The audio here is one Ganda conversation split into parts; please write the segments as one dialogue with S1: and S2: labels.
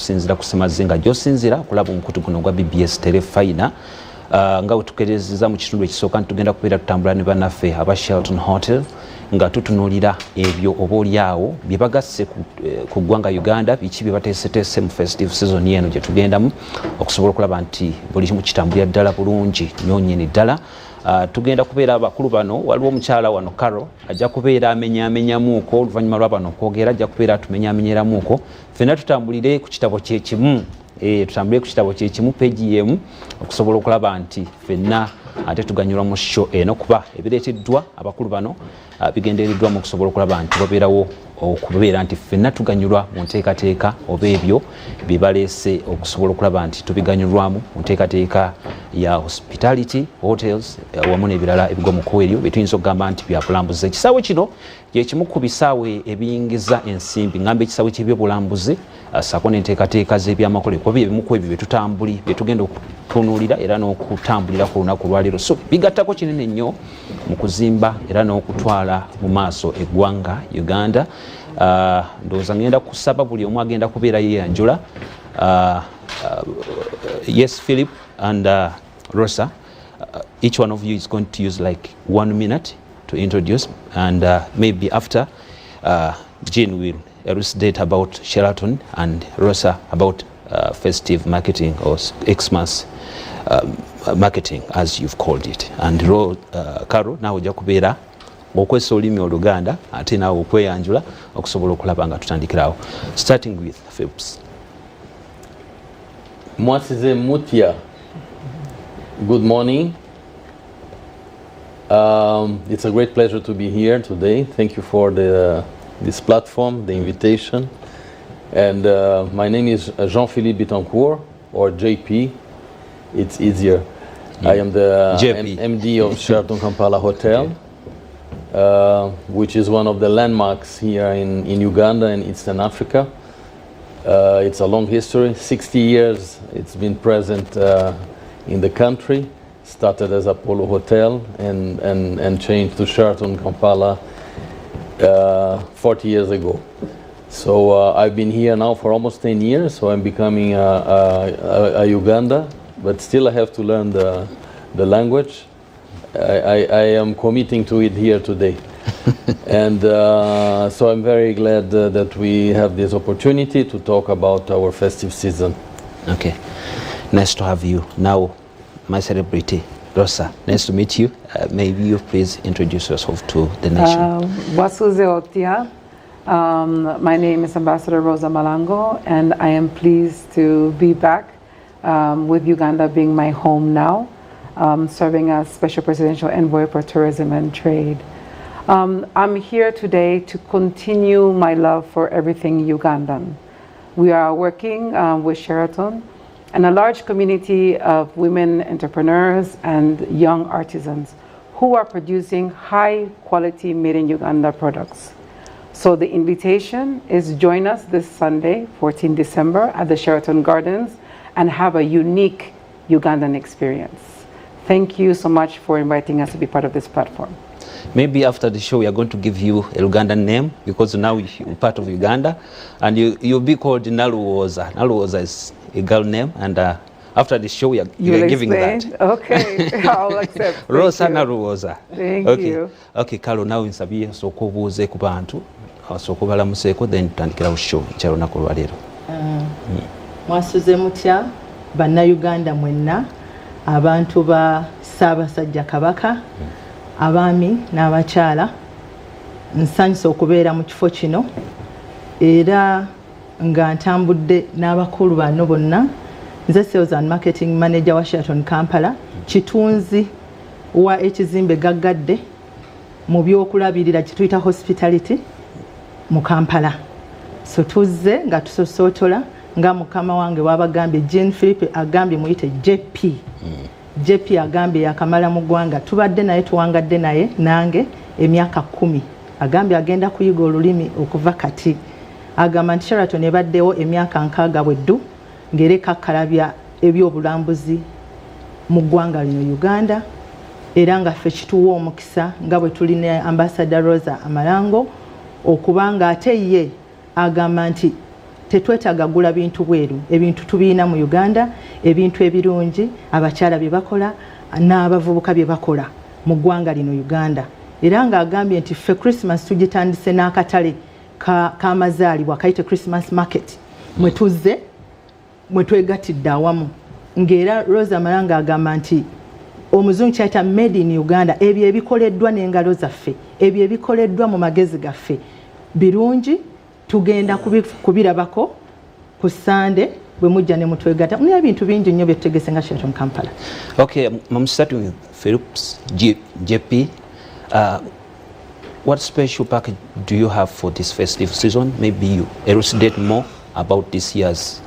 S1: okusinzira ku semazinga gy'osinzira kulaba omukutu guno gwa BBS Terefayina nga wetukerezeza mu kitundu ekisooka tugenda kubeera tutambula ne bannaffe aba Sheraton Hotel nga tutunuulira ebyo oba oliawo bye bagasse ku ggwanga Uganda biki bye bateeseteese mu festive season eno gye tugendamu okusobola okulaba nti buli kimu kitambulira ddala bulungi nyonyini ddala. Tugenda kubeera abakulu bano, waliwo omukyala wano Karo ajja kubeera amenyaamenyamuuko oluvannyuma lwa bano okwogera ajja kubeera atumenyaamenyeramuuko. Ffenna tutambulire ku kitabo kyekimu tutambulire ku kitabo kyekimu peegi yemu okusobola okulaba nti ffenna ate tuganyulwa mu show eno kuba ebireeteddwa abakulu bano bigendereddwa mu kusobola okulaba nti babeerawo okubeera nti ffenna tuganyulwa mu nteekateeka oba ebyo bye baleese okusobola okulaba nti tubiganyulwamu mu nteekateeka ya hospitality hotels wamu n'ebirala ebigwa mu kkubo eryo byetuyinza okugamba nti byabulambuzi. Ekisaawe kino kyekimu ku bisaawe ebiyingiza ensimbi ngamba ekisaawe ky'ebyobulambuzi ssaako n'enteekateeka z'ebyamakola kuba ebimu ku ebyo bye tugenda okutunuulira era n'okutambulira ku lunaku lwaleero. So bigattako kinene nnyo mu kuzimba era n'okutwala mu maaso eggwanga Uganda. Ndowooza ngenda kusaba buli omu agenda kubeera yeyanjula. Yes, Philip and Rosa, each one of you is going to use like 1 minute to introduce, and maybe after Jean will elucidate about Sheraton and Rosa about festive marketing or Xmas marketing as you've called it. And Carol, now ojja kubeera okwesa olulimi Oluganda ate naawe okweyanjula okusobola okulaba nga tutandikirawo. Starting with Phillips.
S2: Mwasize mutya. Good morning. It's a great pleasure to be here today. Thank you for this platform, the invitation. And my name is Jean-Philippe Betancourt, or JP. It's easier. I am the MD of Sheraton Kampala Hotel, which is one of the landmarks here in Uganda and Eastern Africa. It's a long history, 60 years it's been present in the country. Started as Apollo Hotel and changed to Sheraton Kampala 40 years ago. So I've been here now for almost 10 years, so I'm becoming a Uganda, but still I have to learn the language. I am committing to it here today. And so I'm very glad that we have this opportunity to talk about our festive season. Okay,
S1: nice to have you. Now, my celebrity, Rosa, nice to meet you. Maybe you please introduce yourself to the nation.
S3: Wasuze Otia. My name is Ambassador Rosa Malango, and I am pleased to be back with Uganda being my home now, serving as Special Presidential Envoy for Tourism and Trade. I'm here today to continue my love for everything Ugandan. We are working with Sheraton and a large community of women entrepreneurs and young artisans who are producing high quality made in Uganda products. So the invitation is join us this Sunday, 14 December at the Sheraton Gardens and have a unique Ugandan experience. Thank you so much for inviting us to be part of this platform.
S1: Maybe after the show we are going to give you a Ugandan name because now you're part of Uganda and you'll be called Naluwoza. Naluwoza is a girl name, and after the show we are giving that.
S3: Okay, I'll accept.
S1: Rosa Naluwoza.
S3: Thank you.
S1: Okay, Carol, now nsabye soko buuze ku bantu soko balamuseeko then tutandikirawo show kyalo nako lwaleero.
S4: Mwasuze mutya bannayuganda mwenna abantu ba Ssaabasajja Kabaka abaami n'abakyala, nsanyusa okubeera mu kifo kino era nga ntambudde n'abakulu bano bonna. Nze Sales and Marketing Manager wa Sheraton Kampala, kitunzi wa ekizimbe gaggadde mu byokulabirira kituyita hospitality mu Kampala. So tuzze nga tusosootola nga mukama wange wabagambye Jean Philippe agambye muyite JP. JP agambye yakamala mu ggwanga, tubadde naye tuwangadde naye nange emyaka 10. Agambye agenda kuyiga olulimi okuva kati. Agamba nti Sheraton ebaddewo emyaka 6 bweddu ng'era ekakkalabya ebyobulambuzi mu ggwanga lino Uganda, era nga ffe kituwa omukisa nga bwe tulina Ambassador Rosa Amalango okubanga ate ye agamba nti tetwetaaga gula bintu bweru, ebintu tubiina mu Uganda, ebintu ebirungi abakyala bye bakola n'abavubuka bye bakola mu ggwanga lino Uganda. Era ng'agambye nti ffe Christmas tugitandise n'akatale k'amazaalibwa kayite Christmas market mwe tuzze mwe twegattidde awamu. Ng'era Rosa Malanga agamba nti omuzungu kyayita made in Uganda, ebyo ebikoleddwa n'engalo zaffe, ebyo ebikoleddwa mu magezi gaffe birungi, tugenda kubirabako ku Sunday bwe mujja ne mutwegatta. Muna ebintu bingi nnyo bye tutegese nga Sheraton Kampala.
S1: Okay, I'm starting with Phillips JP. What special package do you have for this festive season? Maybe you elucidate more about this year's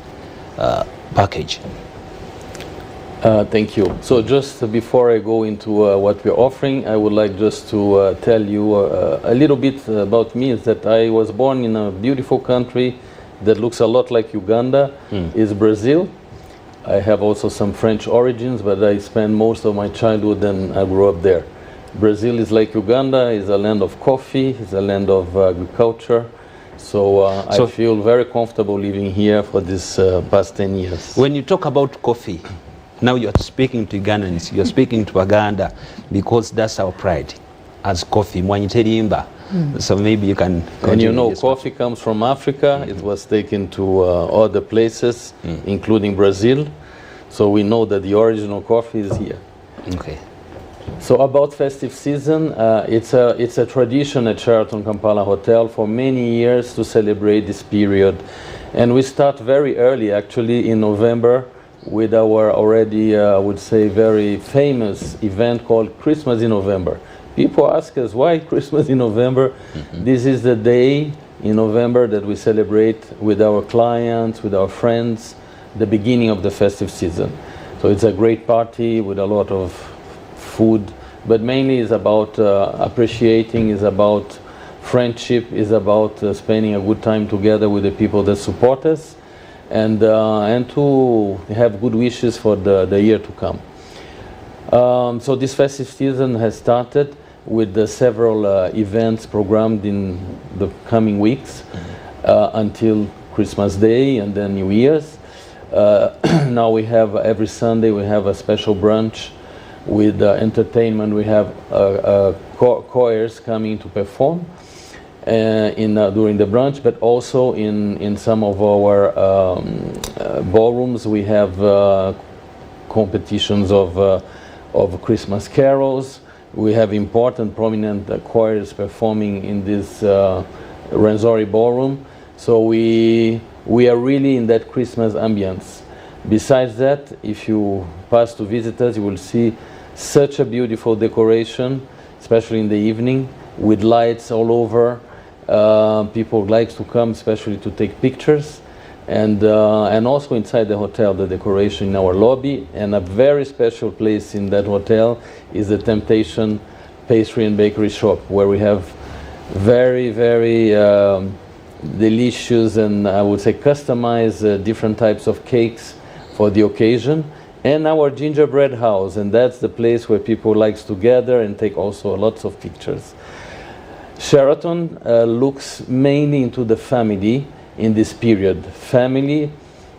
S1: package.
S2: Thank you. So just before I go into what we're offering, I would like just to tell you a little bit about me. Is that I was born in a beautiful country that looks a lot like Uganda, is Brazil. I have also some French origins, but I spent most of my childhood and I grew up there. Brazil is like Uganda, is a land of coffee, is a land of agriculture. So I feel very comfortable living here for this past 10 years.
S1: When you talk about coffee, now you're speaking to Ugandans, you're speaking to Uganda, because that's our pride as coffee. So maybe you can...
S2: And you know, coffee comes from Africa. It was taken to other places, including Brazil. So we know that the original coffee is here.
S1: Okay.
S2: So about festive season, it's a tradition at Sheraton Kampala Hotel for many years to celebrate this period. And we start very early, actually, in November, with our already, I would say, very famous event called Christmas in November. People ask us, why Christmas in November? This is the day in November that we celebrate with our clients, with our friends, the beginning of the festive season. So it's a great party with a lot of food, but mainly is about appreciating, is about friendship, is about spending a good time together with the people that support us, and to have good wishes for the year to come. So this festive season has started with several events programmed in the coming weeks until Christmas Day and then New Year's. Now we have every Sunday we have a special brunch with entertainment. We have choirs coming to perform during the brunch, but also in some of our ballrooms we have competitions of Christmas carols. We have important prominent choirs performing in this Renzori ballroom. So we are really in that Christmas ambience. Besides that, if you pass to visit us, you will see such a beautiful decoration, especially in the evening, with lights all over. People like to come, especially to take pictures. And also inside the hotel, the decoration in our lobby, and a very special place in that hotel is the Temptation Pastry and Bakery Shop, where we have very, very delicious and I would say customized different types of cakes for the occasion, and our gingerbread house, and that's the place where people like to gather and take also lots of pictures. Sheraton looks mainly into the family in this period. Family,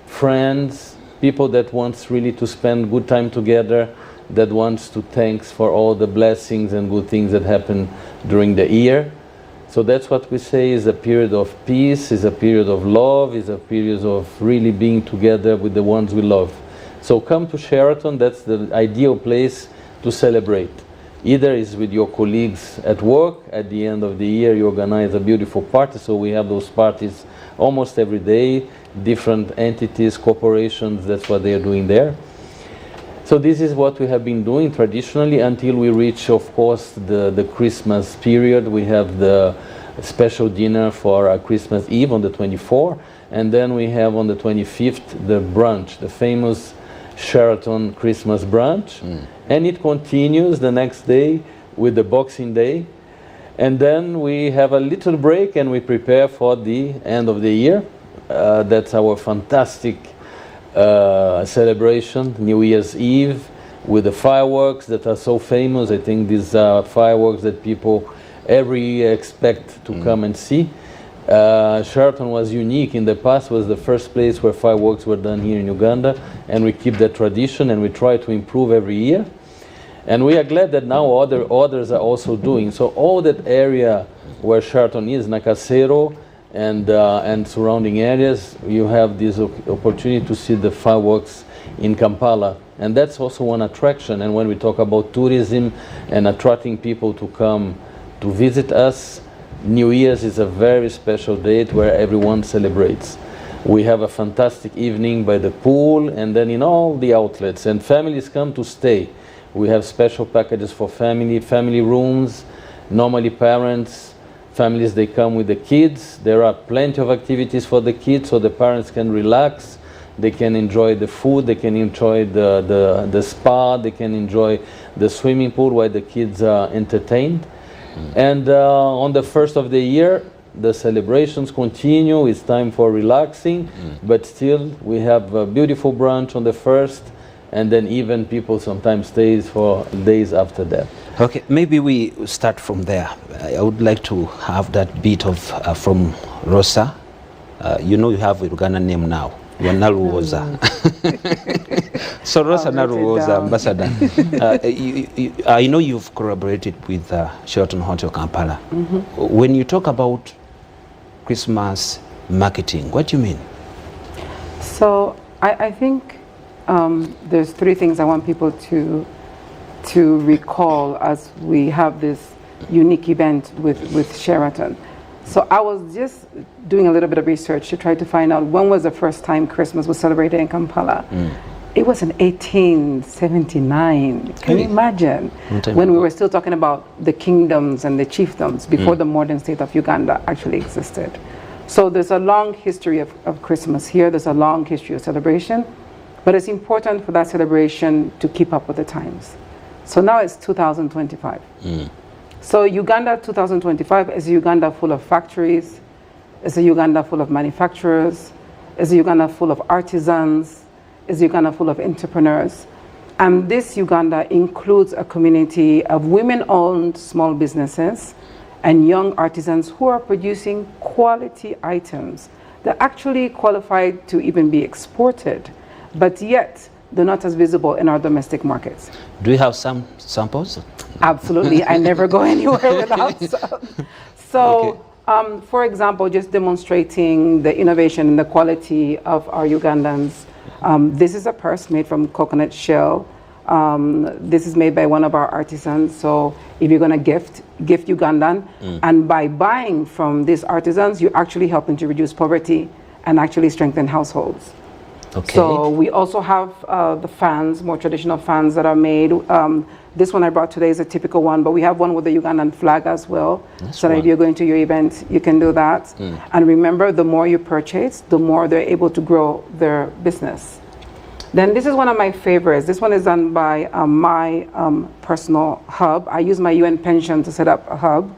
S2: friends, people that wants really to spend good time together, that wants to thanks for all the blessings and good things that happen during the year. So that's what we say is a period of peace, is a period of love, is a period of really being together with the ones we love. So come to Sheraton, that's the ideal place to celebrate. Either is with your colleagues at work, at the end of the year you organize a beautiful party, so we have those parties almost every day, different entities, corporations, that's what they are doing there. So this is what we have been doing traditionally until we reach, of course, the Christmas period. We have the special dinner for Christmas Eve on the 24th, and then we have on the 25th the brunch, the famous Sheraton Christmas brunch, and it continues the next day with the Boxing Day, and then we have a little break and we prepare for the end of the year. That's our fantastic celebration, New Year's Eve, with the fireworks that are so famous. I think these are fireworks that people every year expect to come and see. Sheraton was unique in the past, was the first place where fireworks were done here in Uganda, and we keep that tradition and we try to improve every year. And we are glad that now others are also doing. So all that area where Sheraton is, Nakasero and surrounding areas, you have this opportunity to see the fireworks in Kampala. And that's also one attraction. And when we talk about tourism and attracting people to come to visit us, New Year's is a very special date where everyone celebrates. We have a fantastic evening by the pool and then in all the outlets. And families come to stay. We have special packages for family rooms, normally parents, families, they come with the kids. There are plenty of activities for the kids so the parents can relax. They can enjoy the food, they can enjoy the spa, they can enjoy the swimming pool while the kids are entertained. And on the first of the year, the celebrations continue. It's time for relaxing, but still we have a beautiful brunch on the first, and then even people sometimes stays for days after that.
S1: Okay, maybe we start from there. I would like to have that bit of from Rosa. You know you have a Ugandan name now. You're Naruwoza. So Rosa Naruwoza, Ambassador. I know you've collaborated with Sheraton Hotel Kampala. When you talk about Christmas marketing, what do you mean?
S3: So I think there's three things I want people to recall as we have this unique event with Sheraton. So I was just doing a little bit of research to try to find out when was the first time Christmas was celebrated in Kampala. It was in 1879. Can you imagine? When we were still talking about the kingdoms and the chiefdoms before the modern state of Uganda actually existed. So there's a long history of Christmas here. There's a long history of celebration. But it's important for that celebration to keep up with the times. So now it's 2025. So Uganda 2025 is a Uganda full of factories, is a Uganda full of manufacturers, is a Uganda full of artisans, is a Uganda full of entrepreneurs. And this Uganda includes a community of women-owned small businesses and young artisans who are producing quality items that actually qualify to even be exported, but yet they're not as visible in our domestic markets.
S1: Do you have some samples?
S3: Absolutely. I never go anywhere without some. So, for example, just demonstrating the innovation and the quality of our Ugandans. This is a purse made from coconut shell. This is made by one of our artisans. So if you're going to gift Ugandan, and by buying from these artisans, you're actually helping to reduce poverty and actually strengthen households.
S1: Okay.
S3: So we also have the fans, more traditional fans that are made. This one I brought today is a typical one, but we have one with the Ugandan flag as well. So that if you're going to your event, you can do that. And remember, the more you purchase, the more they're able to grow their business. Then this is one of my favorites. This one is done by my personal hub. I use my UN pension to set up a hub.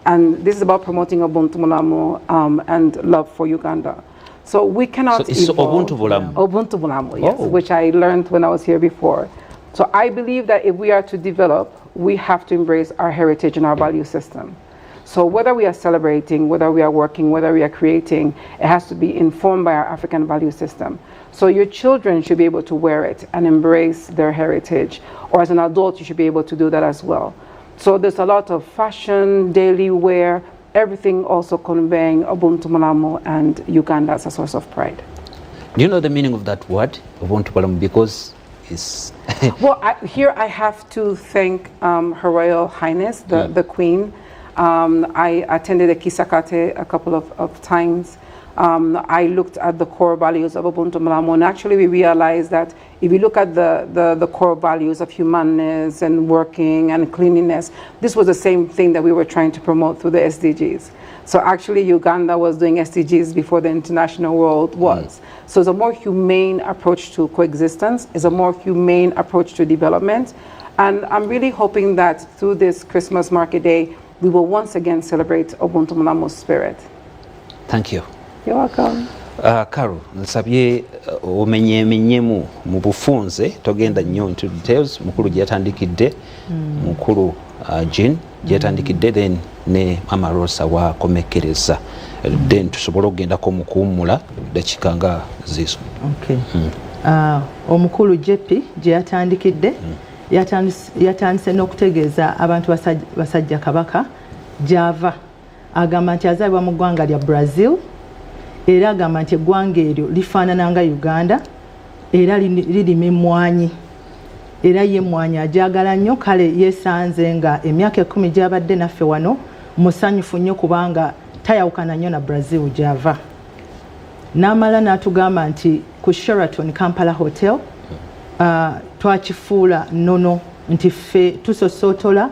S3: And this is about promoting Ubuntu Mulamu and love for Uganda. So we cannot.
S1: So it's Ubuntu Mulamu.
S3: Ubuntu Mulamu, yes, which I learned when I was here before. So I believe that if we are to develop, we have to embrace our heritage and our value system. So whether we are celebrating, whether we are working, whether we are creating, it has to be informed by our African value system. So your children should be able to wear it and embrace their heritage. Or as an adult, you should be able to do that as well. So there's a lot of fashion, daily wear, everything also conveying Ubuntu Mulamu and Uganda as a source of pride.
S1: Do you know the meaning of that word, Ubuntu Mulamu? Because it's...
S3: Well, here I have to thank Her Royal Highness, the Queen. I attended a Kisakate a couple of times. I looked at the core values of Ubuntu Mulamu, and actually we realized that if you look at the core values of humanness and working and cleanliness, this was the same thing that we were trying to promote through the SDGs. So actually Uganda was doing SDGs before the international world was. So it's a more humane approach to coexistence, it's a more humane approach to development. And I'm really hoping that through this Christmas Market Day, we will once again celebrate Ubuntu Mulamu's spirit.
S1: Thank you.
S3: You're welcome.
S1: Karu, nsabye omenyemenyemu mu bufunze togenda nnyo into details mukulu gyatandikidde mukulu Jean gyetandikidde then ne Mama Rosa wakomekereza then tusobola okugendako mu kuwummula dakiika nga zizo.
S4: Okay. Omukulu JP gye yatandikidde yatandise n'okutegeeza abantu basajja Kabaka gy'ava. Agamba nti azaalibwa mu ggwanga lya Brazil era agamba nti eggwanga eryo lifaanana nga Uganda era lirima emmwanyi era ye emmwanyi agyagala nnyo, kale yeesanze nga emyaka 10 gy'abadde naffe wano musanyufu nnyo kubanga tayawukana nnyo na Brazil gy'ava. N'amala n'atugamba nti ku Sheraton Kampala Hotel twakifuula nnono nti ffe tusosootola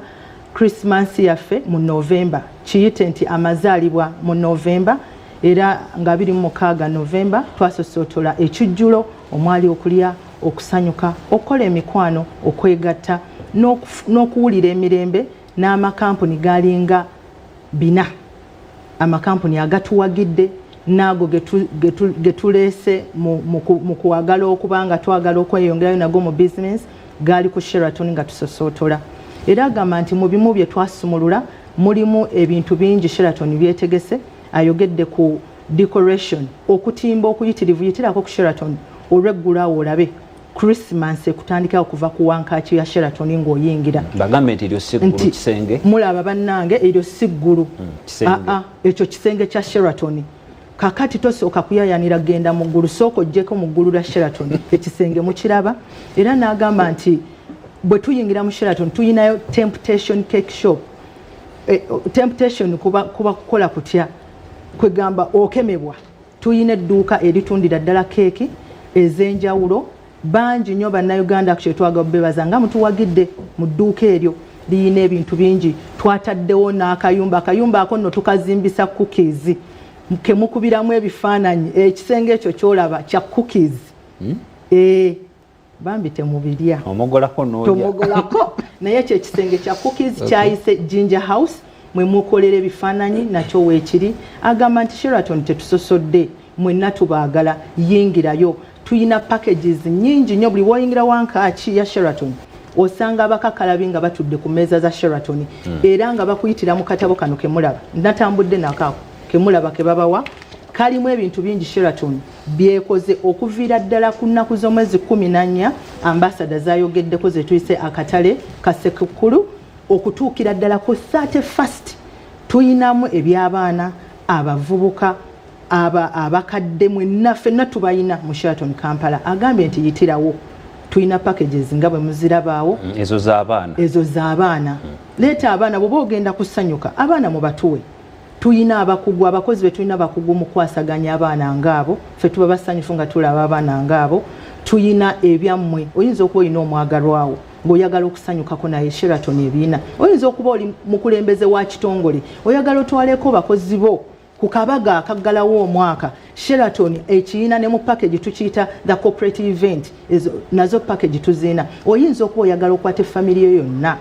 S4: Christmas yaffe mu November, kiyite nti amazaalibwa mu November era nga 26 November twasosootola ekijjulo omwali okulya, okusanyuka, okukola emikwano, okwegatta n'okuwulira emirembe n'amakampuni galinga 4 amakampuni agatuwagidde naago getuleese mu kuwagala okubanga twagala okweyongerayo nago mu business gaali ku Sheraton nga tusosootola. Era agamba nti mu bimu bye twasumulula mulimu ebintu bingi Sheraton byetegese. Ayogedde ku decoration, okutimba okuyitirivu yitirako ku Sheraton olweggulaawo olabe Christmas ekutandika okuva ku wankaaki ya Sheraton ng'oyingira.
S1: Bagambe nti eryo siggulu kisenge.
S4: Mulaba bannange eryo siggulu. Ekyo kisenge kya Sheraton. Kakati tosooka kuyayanira genda mu ggulu, sooka ojjeko mu ggulu lya Sheraton ekisenge mukiraba. Era n'agamba nti bwe tuyingira mu Sheraton tuyinayo Temptation Cake Shop. Temptation kuba kukola kutya kwegamba okemebwa. Tuyina edduuka eritundira ddala keeki ez'enjawulo bangi nnyo bannayuganda kye twaga bebaza nga mutuwagidde mu dduuka eryo liyina ebintu bingi. Twataddewo n'akayumba, akayumba ako nno tukazimbisa cookies ke mukubiramu ebifaananyi. Ekisenge ekyo kyolaba kya cookies. Bambi temubirya
S1: omogolako n'olya
S4: tomogolako naye ekyo ekisenge kya cookies kyayise Ginger House mwe mukolera ebifaananyi nakyo weekiri. Agamba nti Sheraton tetusosodde, mwenna tubaagala, yingirayo. Tuyina packages nyingi nnyo. Buli woyingira wankaaki ya Sheraton osanga abakakalabi nga batudde ku mmeeza za Sheraton era nga bakuyitira mu katabo kano kemulaba. Natambudde nakaako kemulaba ke babawa kalimu ebintu bingi Sheraton byekoze okuviira ddala ku nnaku z'omwezi 14 ambassador zayogeddeko ze tuyise akatale ka Ssekukkulu okutuukira ddala ku 31st. Tuyinamu eby'abaana, abavubuka, abakadde mwenna ffenna tubayina mu Sheraton Kampala. Agambye nti yitirawo tuyina packages nga bwe muzirabaawo ezo z'abaana. Leeta abaana bw'oba ogenda kusanyuka abaana mubatuwe. Tuyina abakugu, abakozi be tuyina bakugu mu kwasaganya abaana ng'abo, ffe tuba basanyufu nga tulaba abaana ng'abo. Tuyina ebyammwe, oyinza okuba olina omwagalwawo ng'oyagala okusanyukako naye Sheraton ebiina. Oyinza okuba oli mukulembeze wa kitongole oyagala otwaleko bakozi bo ku kabaga akaggalawo omwaka. Sheraton ekiina ne mu package tukiyita the corporate event, nazo package tuziina. Oyinza okuba oyagala okwata family yo yonna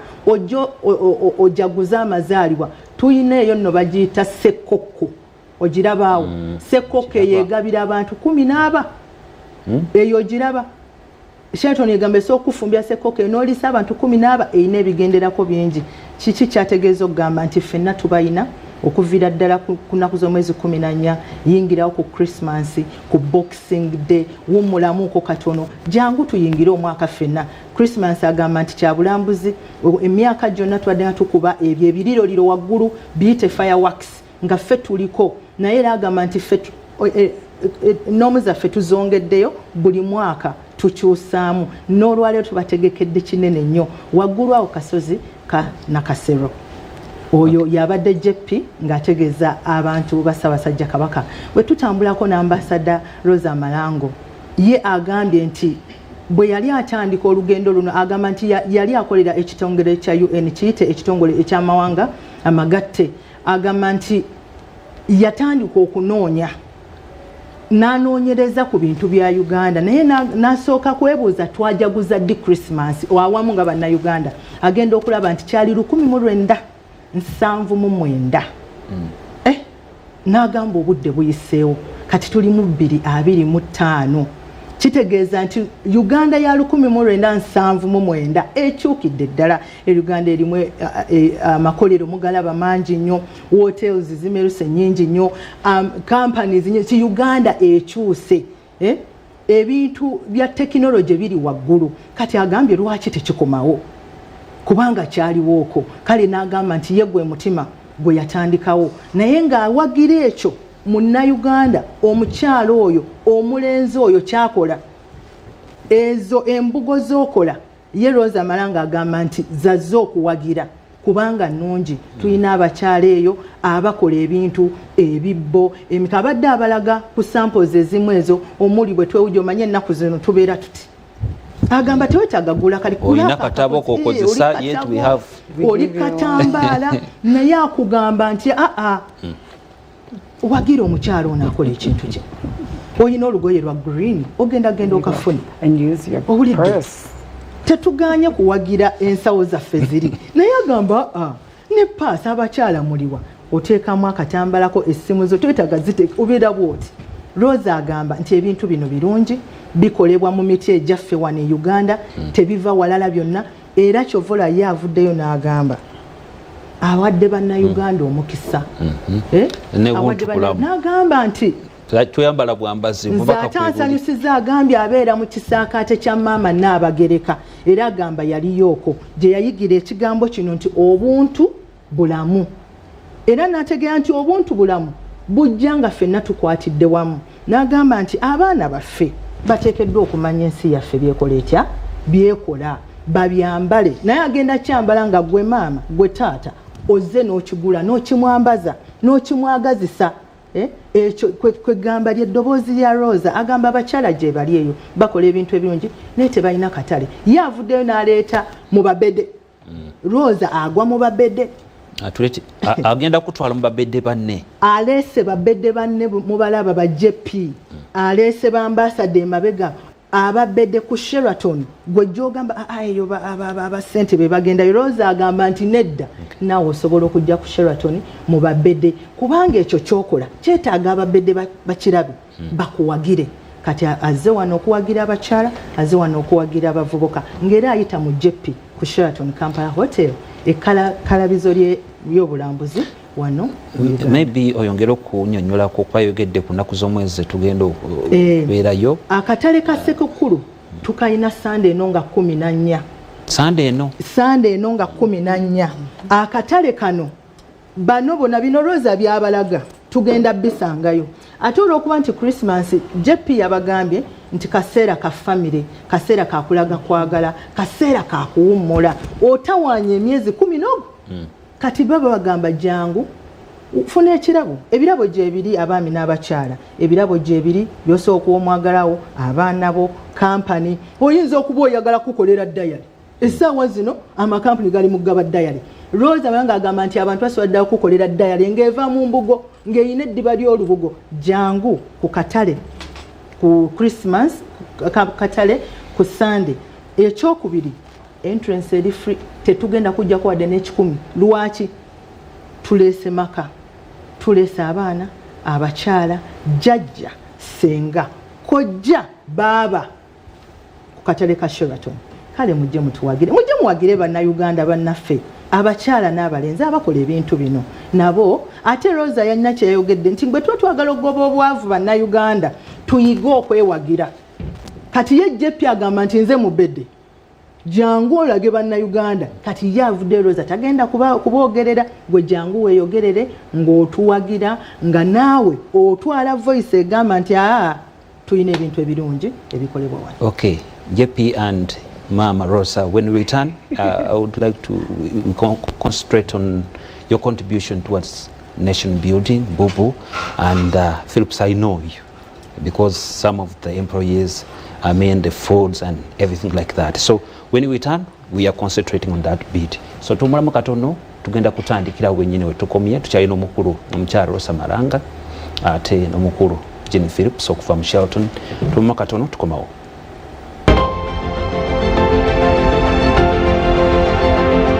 S4: ojaguza amazaalibwa. Tuyina eyo nno bagiyita Ssekukkulu, ogirabaawo. Ssekukkulu yeegabira abantu 14 eyo ogiraba. Sheraton egamba esookufumbya Ssekukkulu n'olisa abantu 14 eyina ebigenderako bingi. Kiki kyategeeza okugamba nti ffenna tubayina okuviira ddala ku nnaku z'omwezi 14 yingirawo ku Christmas, ku Boxing Day, wummulamuko katono, jangu tuyingire omwaka ffenna. Christmas agamba nti kya bulambuzi, emyaka gyonna twadde nga tukuba ebyo ebiriroliro waggulu biyite fireworks nga ffe tuliko, naye era agamba nti ffe noomu zaffe tuzongeddeyo buli mwaka tukyusaamu. N'olwaleero tubategekedde kinene nnyo waggulu awo kasozi ka Nakasero. Oyo yabadde JP ng'ategeeza abantu ba Ssaabasajja Kabaka. Bwe tutambulako n'ambasada Rosa Malango, ye agambye nti bwe yali atandika olugendo luno agamba nti yali akolera ekitongole kya UN kiyite ekitongole eky'amawanga amagatte. Agamba nti yatandika okunoonya n'anoonyereza ku bintu bya Uganda naye n'asooka kwebuuza twajaguza ddi Christmas awamu nga bannayuganda. Agenda okulaba nti kyali 1979. N'agamba obudde buyiseewo kati tuli mu 2025. kitegeeza nti Uganda ya 1979 ekyukidde ddala. Uganda erimu amakolero mugalaba mangi nnyo, hotels zimeruse nnyingi nnyo, companies nnyingi. Uganda ekyuse, ebintu bya tekinologi biri waggulu. Kati agambye lwaki tekikomawo kubanga kyaliwooko. Kale n'agamba nti ye gwe mutima gwe yatandikawo, naye ng'awagira ekyo Munnayuganda omukyalo oyo omulenzi oyo kyakola ezo embugo z'okola ye Rosa Malanga agamba nti zazze okuwagira kubanga nnungi. Tulina abakyala eyo abakola ebintu ebibbo abadde abalaga ku samples ezimu ezo omuli bwe twewujja omanye ennaku zino tubeera tuti agamba tewetaaga gula kali
S1: olina katabo kokozesa yet we have
S4: oli katambaala naye akugamba nti wagira omukyalo ono akola ekintu kye. Olina olugoye lwa green ogenda okafuna owulidde. Tetuganye kuwagira ensawo zaffe ziri naye agamba ne paasi abakyala muliwa oteekamu akatambalako essimu zo twetaaga ziteeka obeera bwoti. Rosa agamba nti ebintu bino birungi bikolebwa mu miti ejaffe wano e Uganda tebiva walala byonna era kyovola ye avuddeyo n'agamba awadde bannayuganda omukisa n'agamba nti
S1: tuyambala bwambazi
S4: atansanyusiza agambye abeera mu kisaakaate kya maama Nnaabagereka era agamba yaliyooko gye yayigira ekigambo kino nti obuntu bulamu era n'ategeera nti obuntu bulamu bujja nga ffenna tukwatidde wamu. N'agamba nti abaana baffe bateekeddwa okumanya ensi yaffe byekola etya byekola babyambale naye agenda kyambala nga gwe maama gwe taata ozze n'okigula n'okimwambaza n'okimwagazisa. Ekyo kwegamba ly'eddoboozi lya Rosa agamba abakyala gye bali eyo bakola ebintu ebirungi naye tebalina katale. Ye avuddeyo n'aleeta mu babede. Rosa agwa mu babede
S1: agenda kutwala mu babede banne,
S4: aleese babede banne mu balaba ba JP, aleese bambasade emabega ababede ku Sheraton gwe gyogamba eyo abasente be bagenda. Rosa agamba nti nedda naawe osobola okujja ku Sheraton mu babede kubanga ekyo kyokola kyetaaga ababede bakirabe bakuwagire. Kati azze wano okuwagira abakyala, azze wano okuwagira abavubuka ng'era ayita mu JP ku Sheraton Kampala Hotel ekkalabizo ly'obulambuzi wano.
S1: Maybe oyongera okunyonyolako kwayogedde ku nnaku z'omwezi tugenda okubeerayo.
S4: Akatale ka Ssekukkulu tukayina Sande eno nga 14. Sande eno nga 14. Akatale kano bano bona bino Rosa byabalaga tugenda bisangayo. Ate olw'okuba nti Christmas JP yabagambye nti kaseera ka family, kaseera ka kulaga kwagala, kaseera ka kuwummula. Otawaanya emyezi 10 kati baba bagamba jangu ufune ekirabo. Ebirabo gye biri abaami n'abakyala, ebirabo gye biri byosooka omwagalawo abaana bo company. Oyinza okuba oyagala kukolera diary essaawa zino amakampuni gali mu ggaba diary. Rosa Malanga agamba nti abantu basobola okukolera diary ng'eva mu mbugo ng'eyina eddiba ly'olubugo. Jangu ku katale ku Christmas katale ku Sunday. Ekyokubiri entrance eri free, tetugenda kujja kuwadde n'ekikumi. Lwaki? Tuleese maka, tuleese abaana, abakyala, jjajja, senga, kojja, baaba ku katale ka Sheraton. Kale mujje mutuwagire, mujje muwagire bannayuganda bannaffe abakyala n'abalenzi abakola ebintu bino nabo. Ate Rosa yalina kyeyayogedde nti bwe tuba twagala okugoba obwavu bannayuganda tuyige okwewagira. Kati ye JP agamba nti nze mubedde jangu olage bannayuganda. Kati ye avudde Rosa tagenda kuboogerera, gwe jangu weeyogerere ng'otuwagira nga naawe otwala voice egamba nti tulina ebintu ebirungi ebikolebwa wano.
S1: Okay, JP and Mama Rosa, when we return, I would like to concentrate on your contribution towards nation building, Bubu, and Phillips, I know you because some of the employees, the foods and everything like that. So when we return, we are concentrating on that bit. So tumulamu katono tugenda kutandikira wenyine wetukomye tukyalina omukulu omukyala Rosa Malanga ate n'omukulu Jenny Phillips okuva mu Sheraton. Tumulamu katono tukomawo.